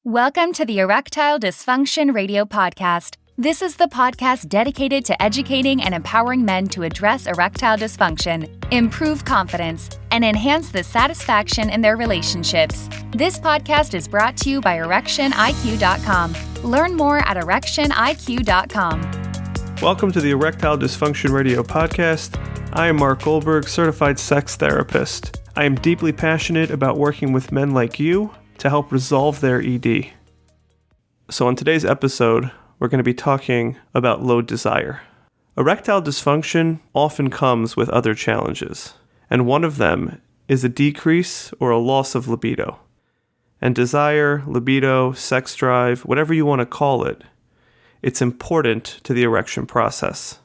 Welcome to the Erectile Dysfunction Radio Podcast. This is the podcast dedicated to educating and empowering men to address erectile dysfunction, improve confidence, and enhance the satisfaction in their relationships. This podcast is brought to you by ErectionIQ.com. Learn more at ErectionIQ.com. Welcome to the Erectile Dysfunction Radio Podcast. I am Mark Goldberg, certified sex therapist. I am deeply passionate about working with men like you to help resolve their ED. So on today's episode, we're going to be talking about low desire. Erectile dysfunction often comes with other challenges, and one of them is a decrease or a loss of libido. And desire, libido, sex drive, whatever you want to call it, it's important to the erection process.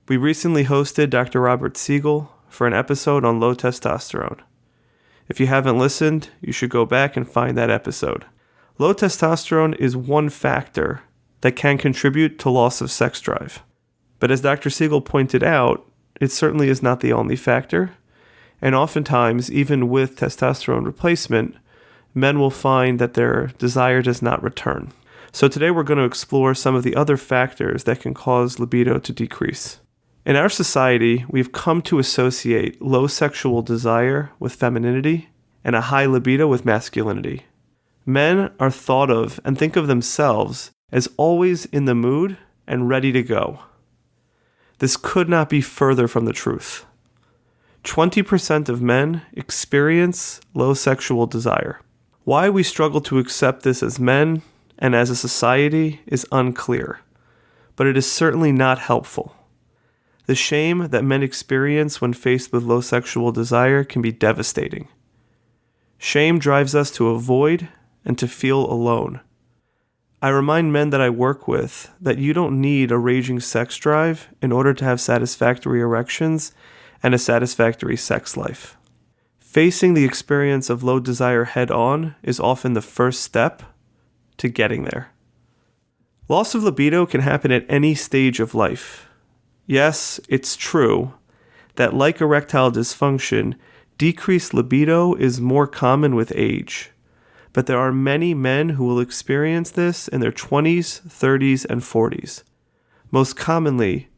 We recently hosted Dr. Robert Siegel for an episode on low testosterone. If you haven't listened, you should go back and find that episode. Low testosterone is one factor that can contribute to loss of sex drive. But as Dr. Siegel pointed out, it certainly is not the only factor, and oftentimes, even with testosterone replacement, men will find that their desire does not return. So today we're going to explore some of the other factors that can cause libido to decrease. In our society, we've come to associate low sexual desire with femininity and a high libido with masculinity. Men are thought of and think of themselves as always in the mood and ready to go. This could not be further from the truth. 20% of men experience low sexual desire. Why we struggle to accept this as men and as a society is unclear, but it is certainly not helpful. The shame that men experience when faced with low sexual desire can be devastating. Shame drives us to avoid and to feel alone. I remind men that I work with that you don't need a raging sex drive in order to have satisfactory erections and a satisfactory sex life. Facing the experience of low desire head on is often the first step to getting there. Loss of libido can happen at any stage of life. Yes, it's true that like erectile dysfunction, decreased libido is more common with age. But there are many men who will experience this in their 20s, 30s, and 40s. Most commonly,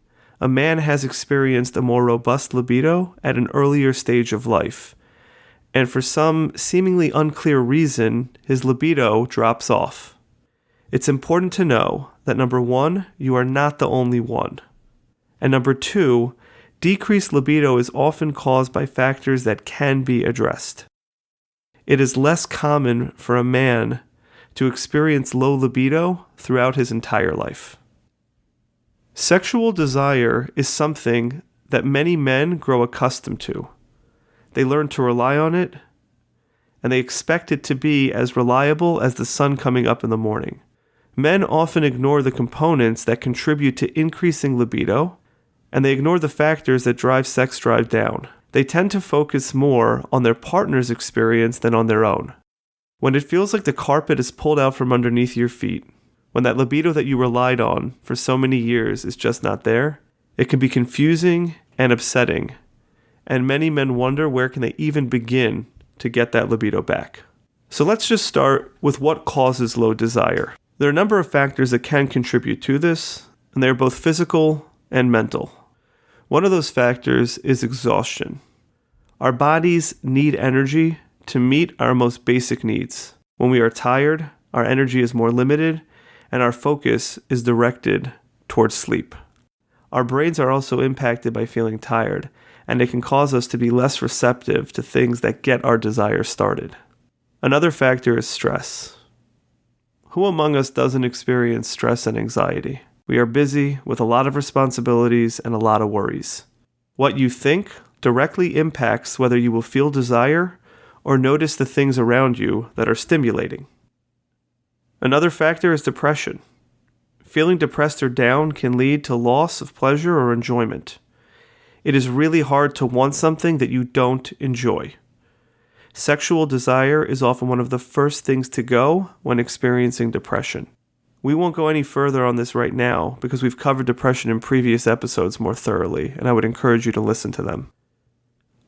a man has experienced a more robust libido at an earlier stage of life, and for some seemingly unclear reason, his libido drops off. It's important to know that number one, you are not the only one. And number two, decreased libido is often caused by factors that can be addressed. It is less common for a man to experience low libido throughout his entire life. Sexual desire is something that many men grow accustomed to. They learn to rely on it, and they expect it to be as reliable as the sun coming up in the morning. Men often ignore the components that contribute to increasing libido, and they ignore the factors that drive sex drive down. They tend to focus more on their partner's experience than on their own. When it feels like the carpet is pulled out from underneath your feet, when that libido that you relied on for so many years is just not there, it can be confusing and upsetting, and many men wonder where can they even begin to get that libido back. So let's just start with what causes low desire. There are a number of factors that can contribute to this, and they're both physical and mental. One of those factors is exhaustion. Our bodies need energy to meet our most basic needs. When we are tired, our energy is more limited, and our focus is directed towards sleep. Our brains are also impacted by feeling tired, and it can cause us to be less receptive to things that get our desire started. Another factor is stress. Who among us doesn't experience stress and anxiety? We are busy with a lot of responsibilities and a lot of worries. What you think directly impacts whether you will feel desire or notice the things around you that are stimulating. Another factor is depression. Feeling depressed or down can lead to loss of pleasure or enjoyment. It is really hard to want something that you don't enjoy. Sexual desire is often one of the first things to go when experiencing depression. We won't go any further on this right now because we've covered depression in previous episodes more thoroughly, and I would encourage you to listen to them.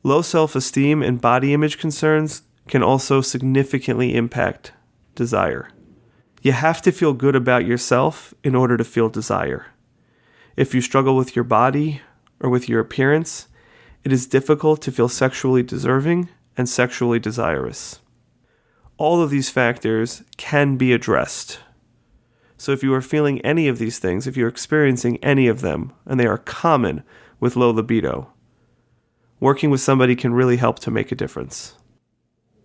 Low self-esteem and body image concerns can also significantly impact desire. You have to feel good about yourself in order to feel desire. If you struggle with your body or with your appearance, it is difficult to feel sexually deserving and sexually desirous. All of these factors can be addressed. So if you are feeling any of these things, if you're experiencing any of them, and they are common with low libido, working with somebody can really help to make a difference.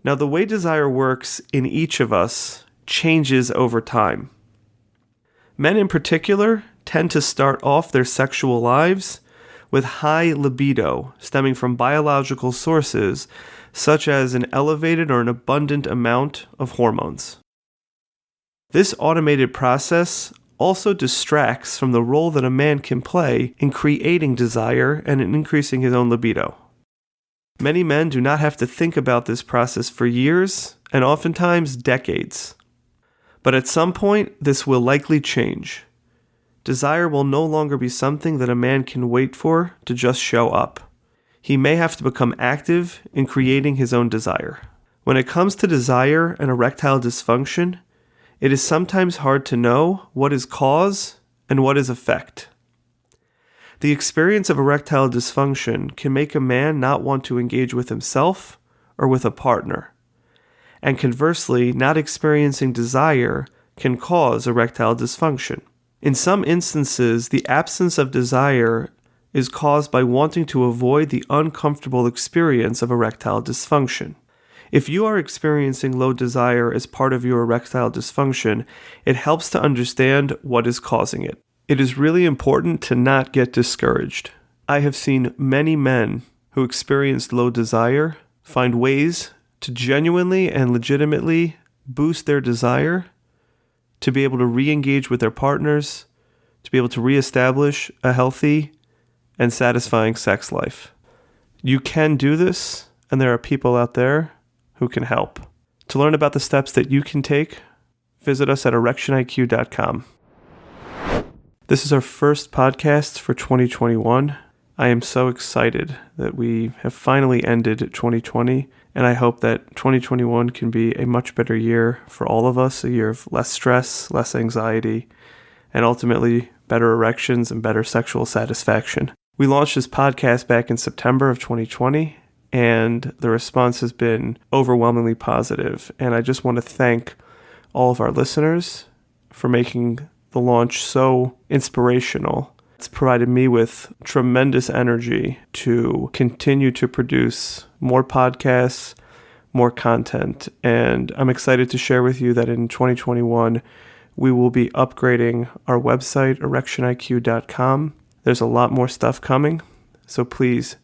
Now, the way desire works in each of us changes over time. Men in particular tend to start off their sexual lives with high libido stemming from biological sources such as an elevated or an abundant amount of hormones. This automated process also distracts from the role that a man can play in creating desire and in increasing his own libido. Many men do not have to think about this process for years and oftentimes decades. But at some point, this will likely change. Desire will no longer be something that a man can wait for to just show up. He may have to become active in creating his own desire. When it comes to desire and erectile dysfunction, it is sometimes hard to know what is cause and what is effect. The experience of erectile dysfunction can make a man not want to engage with himself or with a partner. And conversely, not experiencing desire can cause erectile dysfunction. In some instances, the absence of desire is caused by wanting to avoid the uncomfortable experience of erectile dysfunction. If you are experiencing low desire as part of your erectile dysfunction, it helps to understand what is causing it. It is really important to not get discouraged. I have seen many men who experienced low desire find ways to genuinely and legitimately boost their desire, to be able to re-engage with their partners, to be able to reestablish a healthy and satisfying sex life. You can do this, and there are people out there who can help. To learn about the steps that you can take, visit us at erectioniq.com. This is our first podcast for 2021. I am so excited that we have finally ended 2020, and I hope that 2021 can be a much better year for all of us, a year of less stress, less anxiety, and ultimately better erections and better sexual satisfaction. We launched this podcast back in September of 2020, and the response has been overwhelmingly positive, and I just want to thank all of our listeners for making the launch so inspirational. It's provided me with tremendous energy to continue to produce more podcasts, more content, and I'm excited to share with you that in 2021, we will be upgrading our website, erectioniq.com. There's a lot more stuff coming, so please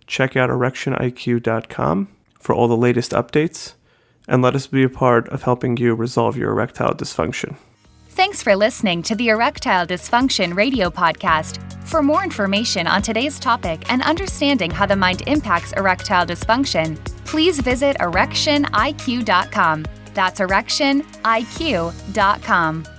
check out erectioniq.com for all the latest updates, and let us be a part of helping you resolve your erectile dysfunction. Thanks for listening to the Erectile Dysfunction Radio Podcast. For more information on today's topic and understanding how the mind impacts erectile dysfunction, please visit erectioniq.com. That's erectioniq.com.